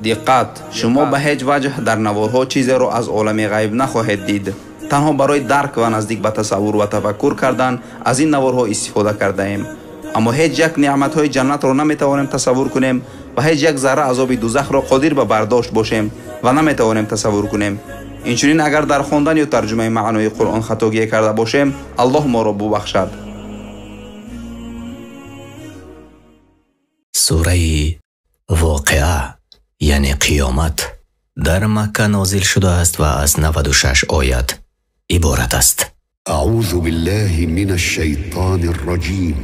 диққат! Шумо ба ҳеҷ ваҷҳ дар наворҳо чизеро аз олами ғайб нахоҳед дид. танҳо барои дарк ва наздик ба тасаввур ва тафаккур кардан аз ин наворҳо истифода кардаем. аммо ҳеҷ як неъматҳои ҷаннатро наметавонем тасаввур кунем ва ҳеҷ як зарра азоби дузахро қодир ба бардошт бошем ва наметавонем тасаввур кунем. инчунин агар дар хондан ё тарҷумаи маънои қуръон хатогие карда бошем, аллоҳ моро бубахшад. сураи воқеа яъне қиёмат дар Макка нозил шудааст ва аз 96 оят иборат аст. أعوذ بالله من الشيطان الرجيم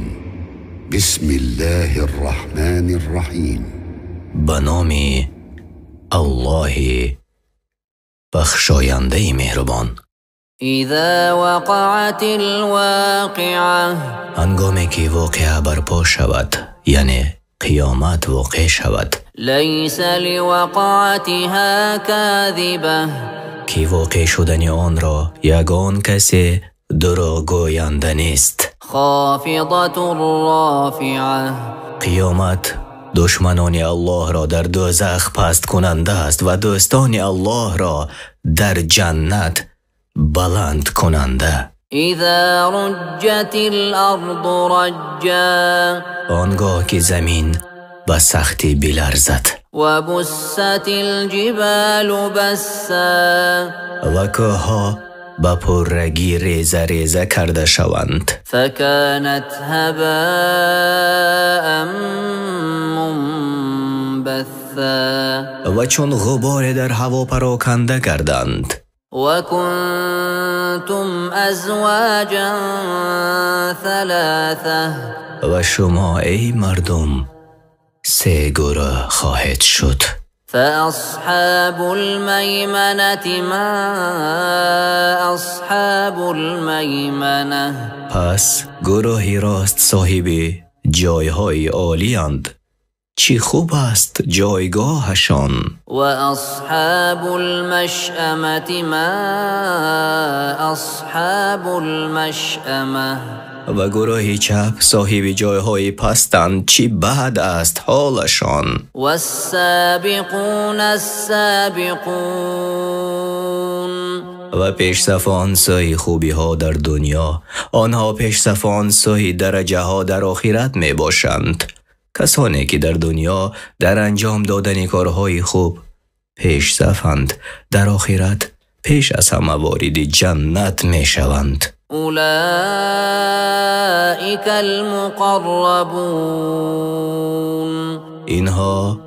بسم الله الرحمن الرحيم به نام الله بخشاینده مهربان. اذا وقعت الواقعه هنگامی که واقعه برپا شود یعنی قیامت واقع شود، لیس لوقعتها کاذبه که واقع شدن آن را یگان کسی دروغگوینده نیست. خافضة رافعه قیامت دشمنان الله را در دوزخ پست کننده است و دوستان الله را در جنت بلند کننده. اذا رجت الارض رجا آنگاه که زمین به سختی بلرزد و بست الجبال بسا و کوهها به پررگی ریزه ریزه کرده شوند، فكانت هباء منبثا و چون غبار در هوا پراکنده گردند. و کنتم ازواجا ثلاثه و شما ای مردم سه گروه خواهد شد. فأصحاب الميمنة ما أصحاب الميمنة پس گروهی راست صاحب جایهای عالی اند، چی خوب است جایگاهشان. و اصحاب المشأمة ما اصحاب المشأمة و گروهی چپ صاحب جایهای پستند، چی بد است حالشان. و السابقون السابقون و پیشصفان سوی خوبی ها در دنیا، آنها پیشصفان سوی درجه ها در آخرت می باشند. کسانی که در دنیا در انجام دادن کارهای خوب پیشصفند، در آخرت پیش از همه وارد جنت می شوند. اولئک المقربون اینها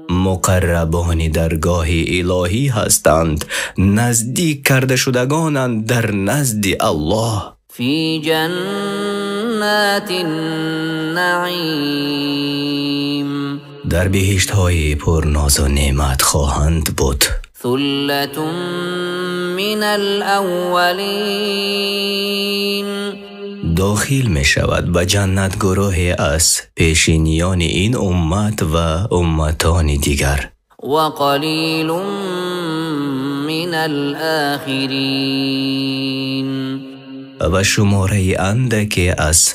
مقربان درگاه الهی هستند، نزدیک کرده شدگانند در نزد الله. فی جنات النعیم در بهشت های پر ناز و نعمت خواهند بود. ثلة من الاولین داخل می شود به جنت گروه از پیشینیان این امت و امتان دیگر. و قلیل من الاخرین و شماره اندکی از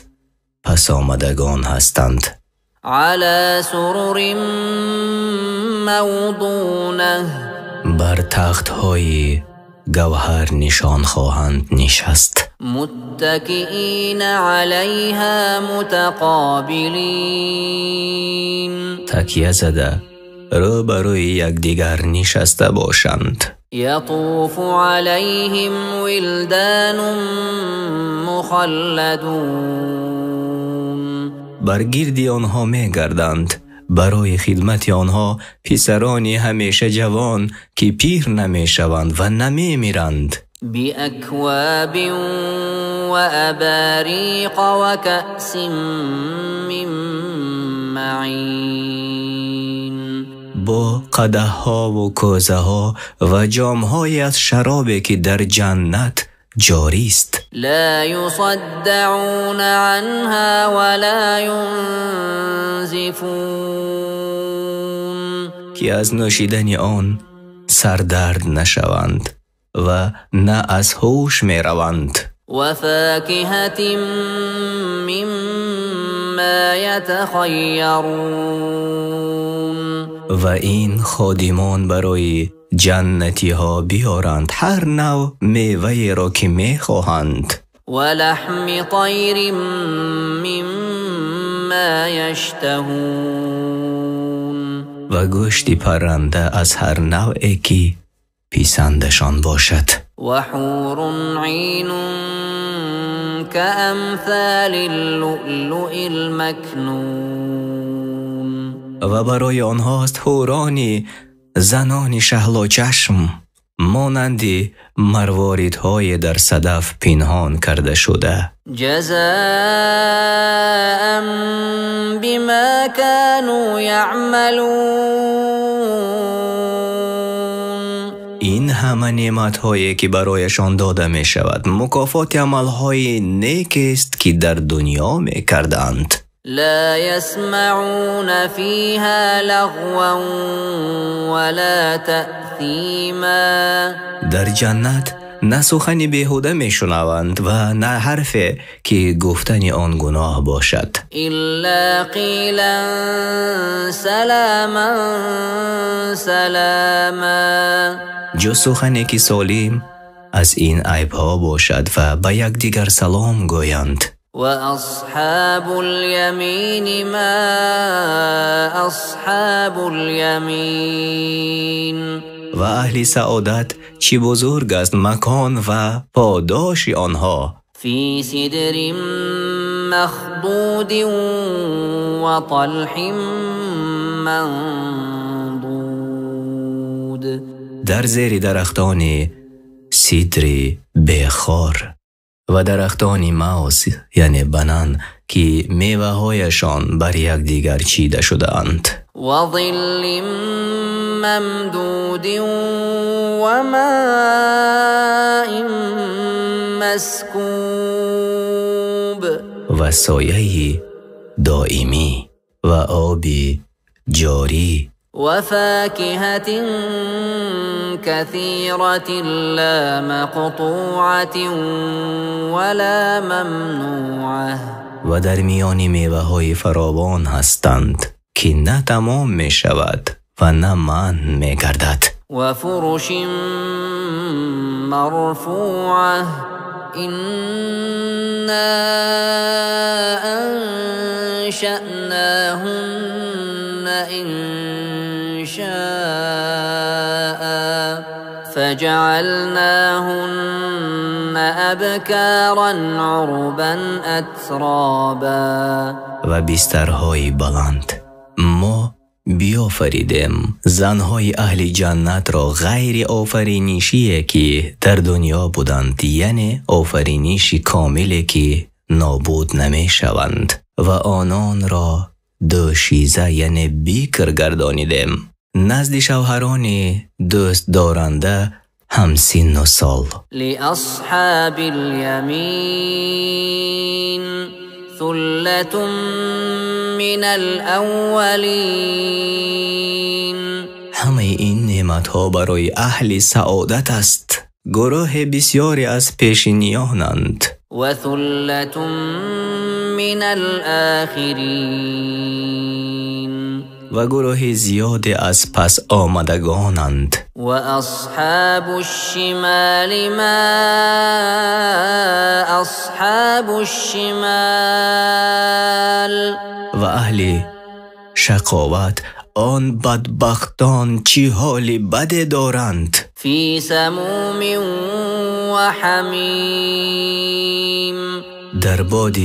پس آمدگان هستند. علی سرر موضونه بر تخت های گوهر نشان خواهند نشست. متکئین علیها متقابلین تکیه زده روبروی یکدیگر نشسته باشند. یطوف علیهم ولدان مخلدون بر گردی آنها می گردند، برای خدمت آنها پسرانی همیشه جوان که پیر نمی شوند و نمی میرند. بأکواب و اباریق و کأس من معین با قدح ها و کوزه ها و جام های از شرابی که در جنت جاری است. لا يصدعون عنها ولا ينزفون که از نوشیدن آن سردرد نشوند و نه از هوش می روند. و فاکهة مما یتخیرون و این خادمان برای جنتی ها بیارند هر نوع میوه را که می خواهند ولحم طیر مما یشتهون و گوشت پرنده از هر نوعی که پیسندشان باشد و حور عین كأمثال اللؤلؤ المكنون و برای آنهاست حورانی زنان شهلا چشم مانندی مرواریدهای در صدف پنهان کرده شده جزاء بما كانوا يعملون این همه نعمت‌هایی که برایشان داده می شود مکافات عمل‌های نیک است که در دنیا می کردند لا يسمعون فيها لغوا ولا تأثیما در جنت نه سخنی بیهوده می شنوند و نه حرفی که گفتن آن گناه باشد الا قیلا سلاما سلاما جو سخنی که سالم از این عیب‌ها باشد و به یکدیگر سلام گویند و اصحاب الیمین ما اصحاب الیمین و اهل سعادت چی بزرگ است مکان و پاداش آنها فی سدر مخضود و طلح منضود در زیر درختان سیدری بخار و درختان موز یعنی بنان که میوه هایشان بر یک دیگر چیده شده اند و ظل ممدود و ماء مسکوب و سایه دائمی و آبی جاری و فاکهة كثيرة لا مقطوعة ولا ممنوعة و در میان میوه های فراوان هستند که نه تمام می شود و نه منع می گردد و فرش مرفوعة إنا أنشأناهن إنشاء فجعلناهن أبكارا عربا أترابا و بسترهای بلند ما بیافریدیم زنهای اهل جنت را غیر آفرینشی که در دنیا بودند یعنی آفرینش کاملی که نابود نمی شوند و آنان را دوشیزه یعنی بیکر گردانیدیم نزد شوهران دوست دارنده همسن و سال لأصحاب اليمين ثلة من الأولين همه این نعمت ها برای اهل سعادت است گروه بسیاری از پیشینیانند و ثلة من الآخرین و گروه زیاد از پس آمدگانند و اصحاب الشمال ما اصحاب الشمال و اهل شقاوت آن بدبختان چی حالی بده دارند فی سموم و حمیم در باد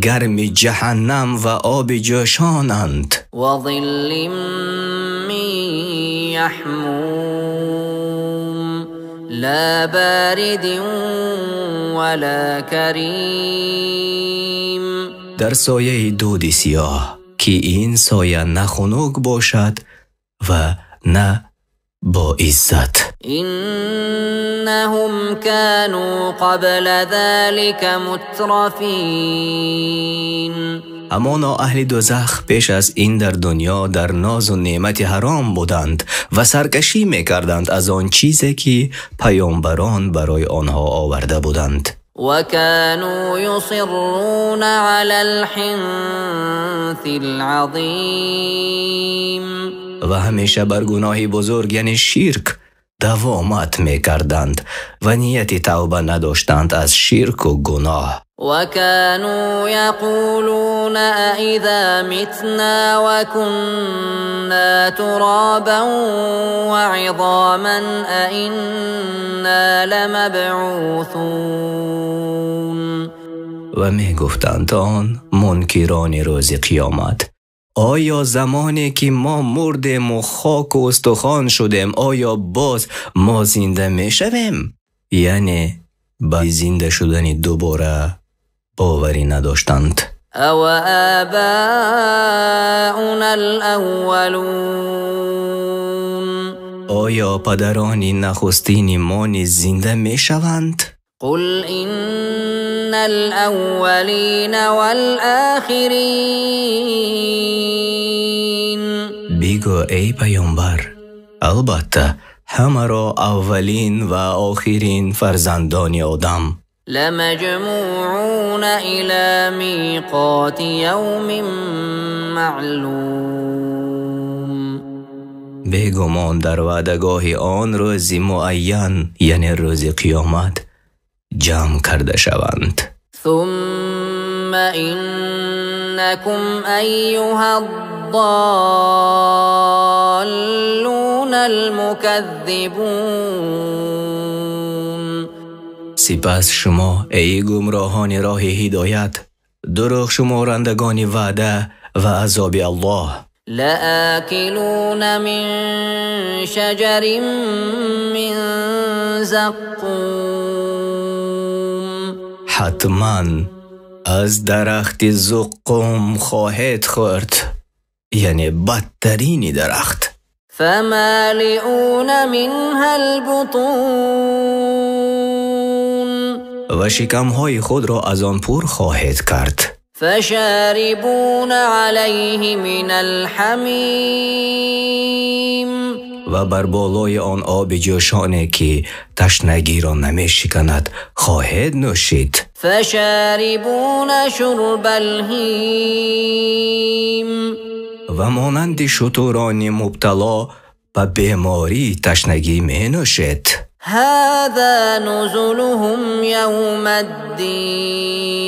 گرم جهنم و آب جوشانند و ظل من یحموم لا بارد ولا کریم در سایه دود سیاه که این سایه نه خنک باشد و نه با عزت إنهم كانوا قبل ذلك مترفين همانا اهل دوزخ پیش از این در دنیا در ناز و نعمت حرام بودند و سرکشی میکردند از آن چیزی که پیامبران برای آنها آورده بودند وكانوا يصرون على الحنث العظيم و همیشه بر گناهی بزرگ یعنی شرک دوامت میکردند و نیت توبه نداشتند از شرک و گناه. وكانوا يقولون أإذا متنا وكنا ترابا وعظاما أإنا لمبعوثون. و می گفتند آن منکران روز قیامت: آیا زمانی که ما مردیم و خاک و استخوان شدیم آیا باز ما زنده می شویم؟ یعنی به زنده شدن دوباره باوری نداشتند. او آباؤنا الاولون. آیا پدران نخستین ما نیز زنده می شوند؟ قل إن الأولين والآخرين. بگو ای پیامبر البته همه را اولین و آخرین فرزندان آدم لمجموعون إلى ميقات يوم معلوم. بیگمان در وعدگاه آن روز معین یعنی روز قیامت جمع کرده شوند. ثم إنكم أيها الضالون المكذبون. سپس شما ای گمراهان راه هدایت، دروغ شمارندگان وعده و عذاب الله، لآكلون من شجر من زقوم. حتما از درخت زقوم خواهد خورد، یعنی بدترین درخت. فمالئون منها البطون. و شکمهای خود را از آن پر خواهد کرد. فشاربون عليه من الحمیم. و بر بالای آن آب جوشانه که تشنگی را نمی شکند خواهد نوشید. فشاربون شرب الهیم. و مانند شتران مبتلا به بیماری تشنگی می نوشد. هذا نزلهم یوم الدین.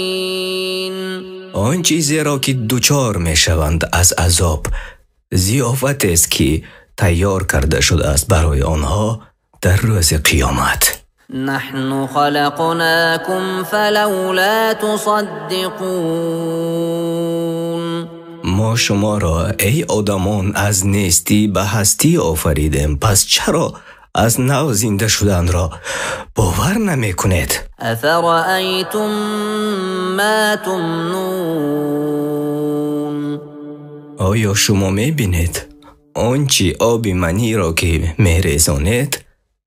آن چیزی را که دوچار می شوند از عذاب ضیافت است که تیار کرده شده است برای آنها در روز قیامت. نحن خلقناكم فلولا تصدقون. ما شما را ای آدمان از نیستی به هستی آفریدیم، پس چرا از نو زنده شدن را باور نمی کنید؟ افرأیتم ما تمنون. آیا شما می بینید آنچه آب منی را که می ریزانید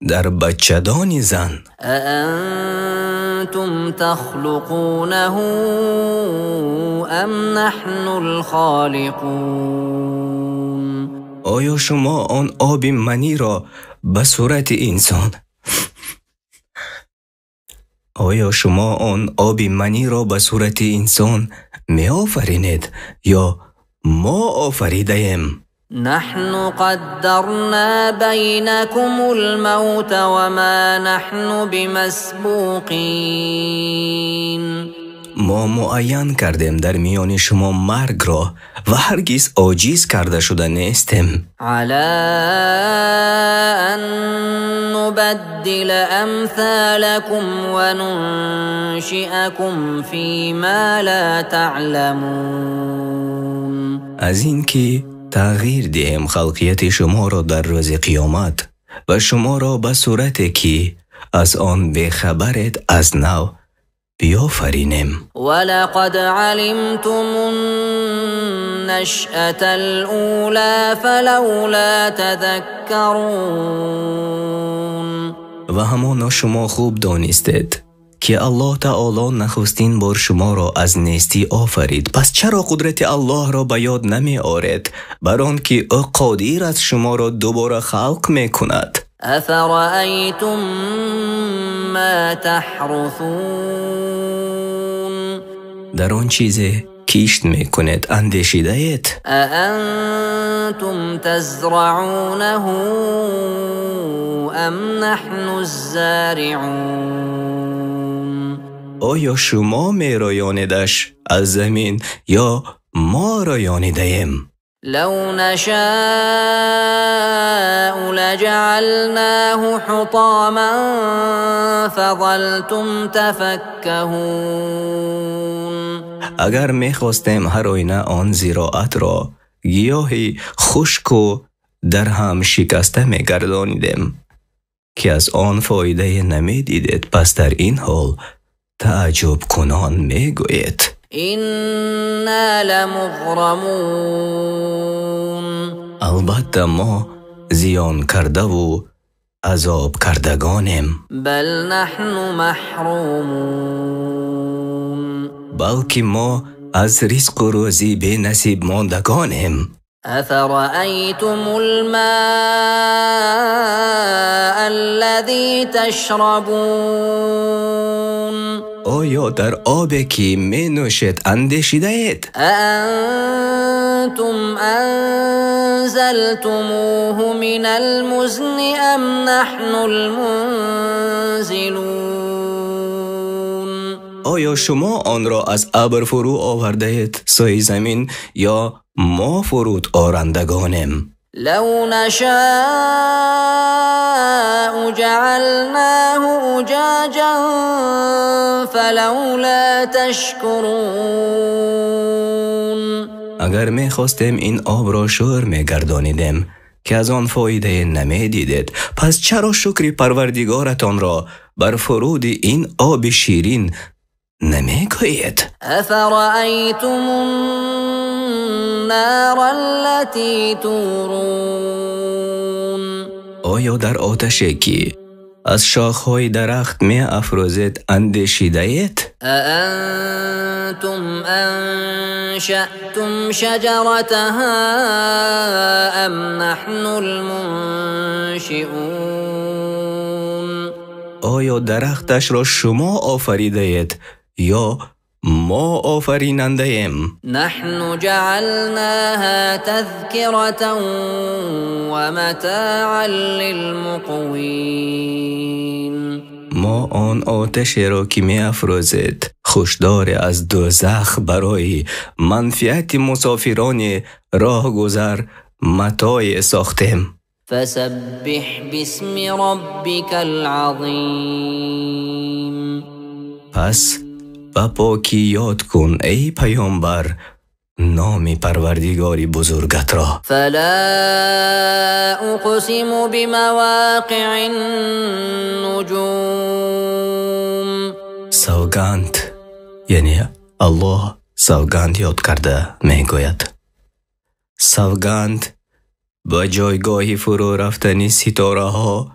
در بچه‌دان زن؟ اانتم تخلقونه ام نحن الخالقون. آیا شما آن آب منی را به صورت انسان می آفرینید یا ما آفریده ایم؟ نحن قدرنا بينكم الموت وما نحن بمسبوقين. ما معین کردیم در میان شما مرگ را و هرگز عاجز کرده شده نیستیم. على ان نبدل امثالكم وننشئكم فيما لا تعلمون. از اینکه تغییر دهیم خلقیت شما را در روز قیامت و شما را به صورتی که از آن بخبرید از نو بیافرینیم. ولقد علمتم النشأة الأولى فلولا تذكرون. و همانا شما خوب دانستید که الله تعالی نخستین بار شما را از نیستی آفرید، پس چرا قدرت الله را به یاد نمی آورید بر آن که او قادر است شما را دوباره خلق می کند؟ افرأیتم ما تحرثون. در آن چیزی کیشت میکنید اندیشیده اید؟ أأنتم تزرعونه أم نحن الزارعون آیا شما میرایانیدش از زمین یا ما رایانیده ایم؟ لو نشاء لجعلناه حطاما فظلتم تفكهون اگر میخواستیم هر آینه آن زراعت را گیاهی خشک و در هم شکسته میگردانیدیم که از آن فایده نمیدیدید، پس در این حال تعجب کنان میگویید إنا لمغرمون البته ما زیان کرده و عذاب کردگانیم، بل نحن محرومون بلکه ما از رزق و روزی بی نصیب ماندگانیم. أفرأيتم الماء الذي تشربون آیا در آبی که می نوشید اندیشیده اید؟ أأنتم أنزلتموه من المزن أم نحن المنزلون آیا شما آن را از ابر فرو آورده اید سوی زمین یا ما فرود آرندگانیم؟ لو نشاء جعلناه أجاجا فلولا تشكرون اگر می خواستیم این آب را شور می گردانیدیم که از آن فایده نمی دیدید، پس چرا شکر پروردگارتان را بر فرود این آب شیرین نمی گویید؟ أفرأيتم النار التي تورون آیا در آتشی که از شاخهای درخت می افروزید اندیشیده اید؟ أأنتم أنشأتم شجرتها أم نحن المنشئون آیا درختش را شما آفریده اید یا ما آفریننده ایم؟ نحن جعلناها تذكرة ومتاعا للمقوين ما آن آتش را که می افروزید خوشدار از دوزخ برای منفعت مسافران راه گذر متاع ساختیم. فسبح باسم ربك العظيم پس با پاکی یاد کن ای پیامبر نام پروردگاری بزرگت را. فلا أقسم بمواقع النجوم سوگند، یعنی الله سوگند یاد کرده می گوید سوگند با جایگاهی فرو رفتنی ستاره ها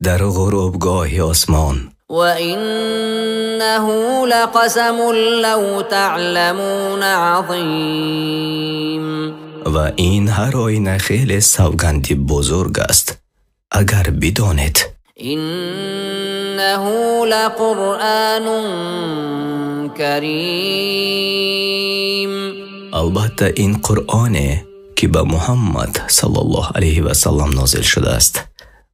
در غروبگاه آسمان. وإنه لقسم لو تعلمون عظيم و این هر آینه خیلی سوگندی بزرگ است اگر بدانید. إنه لقرآن كريم البته این قرآنه که به محمد صلی الله علیه و سلم نازل شده است،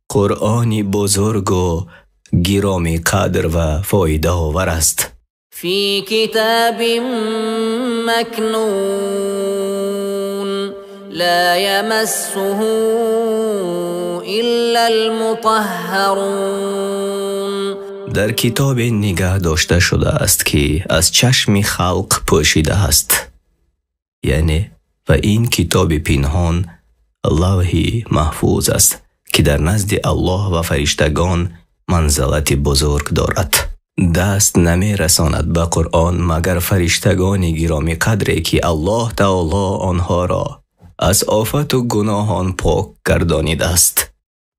قرآنی بزرگ و گرامی قدر و فایده آور است. في كتاب مكنون لا يمسه إلا المطهرون در کتاب نگه داشته شده است که از چشم خلق پوشیده است، یعنی و این کتاب پنهان لوح محفوظ است که در نزد الله و فرشتگان منزلت بزرگ دارد. دست نمی رساند به قرآن مگر فرشتگان گرامی قدری که الله تعالی آنها را از آفت و گناهان پاک گردانیده است.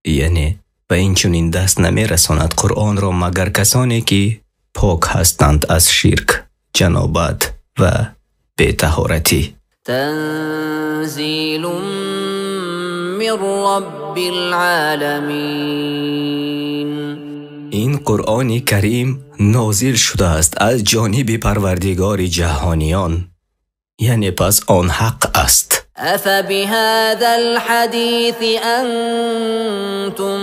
یعنی و این چنین دست نمی رساند قرآن را مگر کسانی که پاک هستند از شرک، جنابت و بی‌طهارتی. تنزیل من رب العالمین این قرآن کریم نازل شده است از جانب پروردگار جهانیان یعنی پس آن حق است. أفبهذا الحديث أنتم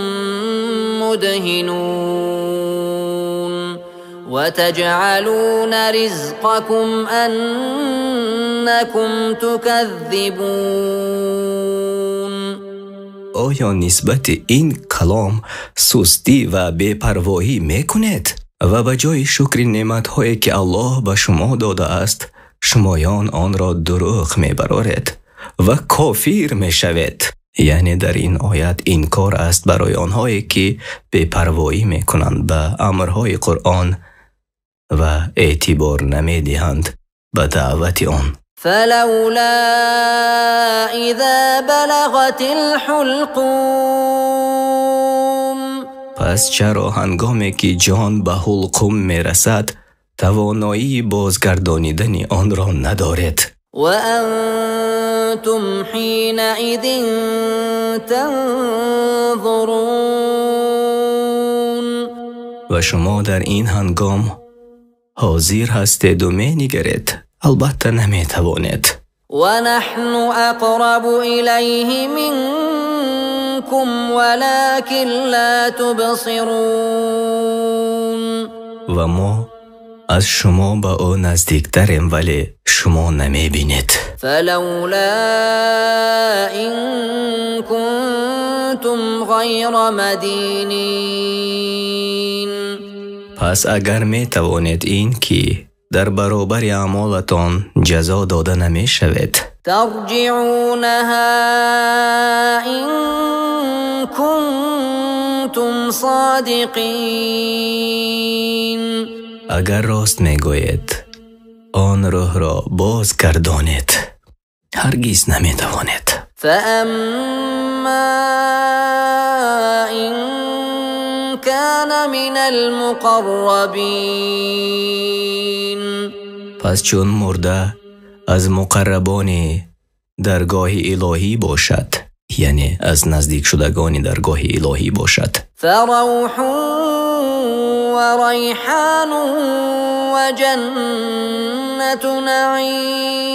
مدهنون وتجعلون رزقكم أنكم تكذبون. آیا نسبت این کلام سستی و بی‌پروایی میکنید و به جای شکر نعمت‌هایی که الله به شما داده است شمایان آن را دروغ میبرید و کافر میشوید؟ یعنی در این آیت این کار است برای آنهایی که بی‌پروایی میکنند به امرهای قرآن و اعتبار نمیدهند به دعوت آن. فلولا اذا بلغت الحلقوم، پس چرا هنگامی که جان به حلقوم میرسد توانایی بازگردانیدن آن را ندارد وأنتم حينئذ تنظرون، و شما در این هنگام حاضر هستید و می‌نگرید، البته نمیتوانید. ونحن أقرب إليه منكم ولكن لا تبصرون. و ما از شما به او نزدیکتریم ولی شما نمیبینید. فلولا إن كنتم غير مدينين، پس اگر میتوانید این که در برابر اعمالتان جزا داده نمی شود ترجعونها إن كنتم صادقين، اگر راست میگویید آن روح را بازگردانید، هرگز نمیتوانید. فأما إن كان من المقربين، پس چون مرده از مقربان درگاه الهی باشد، یعنی از نزدیک شدگان درگاه الهی باشد، فروح و ریحان و جنت نعیم،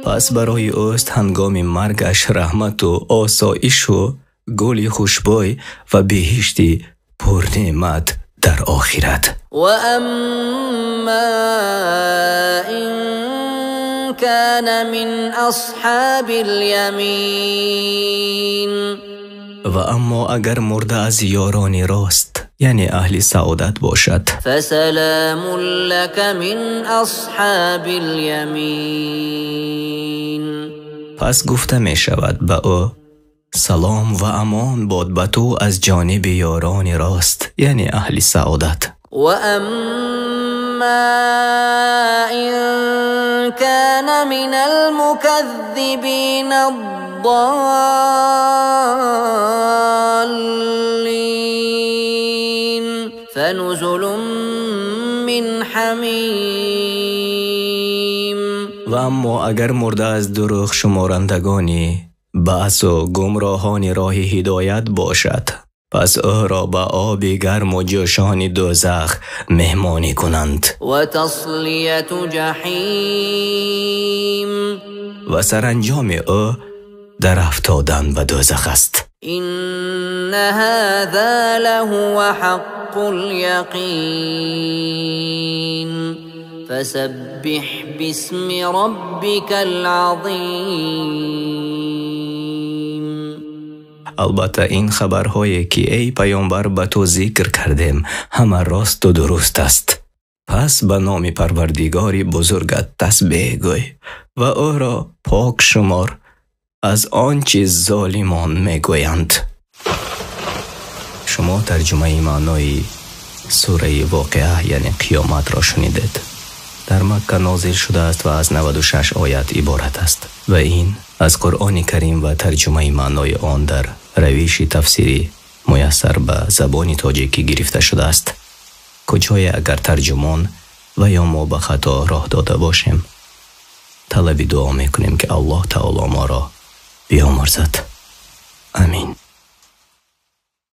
پس برای اوست هنگام مرگش رحمت و آسایش و گل خوشبوی و بهشتی پرنعمت در آخرت. و اما این کان من اصحاب الیمین، و اما اگر مرده از یاران راست یعنی اهل سعادت باشد، فسلام لك من اصحاب الیمین، پس گفته می شود به او سلام و امان باد به تو از جانب یاران راست یعنی اهل سعادت. و اما این کان من المکذبین الضالین فنزل من حمیم، و اما اگر مرده از دروغ شمارندگانی بحث و گمراهان راه هدایت باشد، پس او را به آب گرم و جوشان دوزخ مهمانی کنند. و تصلیت جحیم، و سرانجام او در افتادن به دوزخ است. این هذا لهو حق الیقین فسبح باسم ربك العظیم. البته این خبرهایی که ای پیامبر به تو ذکر کردیم همه راست و درست است، پس به نام پروردگار بزرگت تسبیح گوی و او را پاک شمار از آنچه ظالمان میگویند. شما ترجمه معنای سوره واقعه یعنی قیامت را شنیدید. در مکه نازل شده است و از 96 آیت عبارت است و این از قرآن کریم و ترجمه معنای آن در روش تفسیری میسر به زبان تاجیکی گرفته شده است. کجای اگر ترجمان و یا ما به خطا راه داده باشیم طلب دعا میکنیم که الله تعالی ما را بیامرزد. آمین.